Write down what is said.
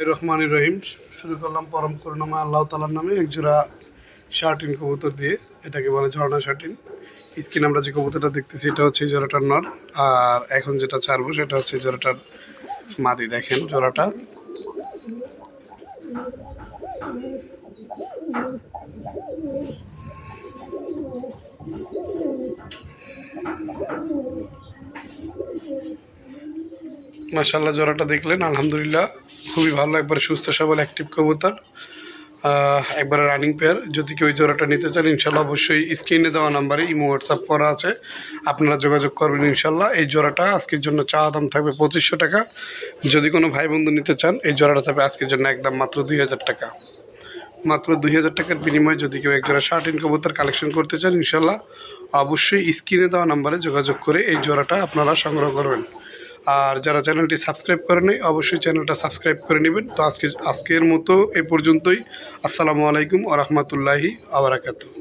রহমান রহিম। শুরু করলাম পরম করুণাময় আল্লাহ তালার নামে এক জোড়া শার্টিন কবুতর দিয়ে। এটাকে বলে ঝর্ণা শার্টিন। স্ক্রিন আমরা যে কবুতরটা দেখতেছি এটা হচ্ছে এই জোড়াটার নর, আর এখন যেটা ছাড়বো সেটা হচ্ছে এই জোড়াটার মাদি। দেখেন জোড়াটা মাশাআল্লাহ। জোড়াটা দেখলেন, আলহামদুলিল্লাহ খুবই ভালো, একবারে সুস্থ সবল অ্যাক্টিভ কবুতর, একবারে রানিং পেয়ার। যদি কেউ জোড়াটা নিতে চান ইনশাল্লাহ অবশ্যই স্ক্রিনে দেওয়া নাম্বারে ইমো হোয়াটসঅ্যাপ করা আছে, আপনারা যোগাযোগ করবেন ইনশাল্লাহ। এই জোড়াটা আজকের জন্য চাওয়া দাম থাকবে 2500 টাকা। যদি কোনো ভাই বন্ধু নিতে চান এই জোড়াটা থাকবে আজকের জন্য একদম মাত্র 2000 টাকা। মাত্র 2000 টাকার বিনিময়ে যদি কেউ একজোড়া শার্টিন কবুতর কালেকশন করতে চান ইনশাল্লাহ অবশ্যই স্ক্রিনে দেওয়া নাম্বারে যোগাযোগ করে এই জোড়াটা আপনারা সংগ্রহ করবেন। আর যারা চ্যানেলটি সাবস্ক্রাইব করেনি অবশ্যই চ্যানেলটা সাবস্ক্রাইব করে নেবেন। তো আজকের মতো এ পর্যন্তই। আসসালামু আলাইকুম ওয়া রাহমাতুল্লাহি ওয়া বারাকাতুহু।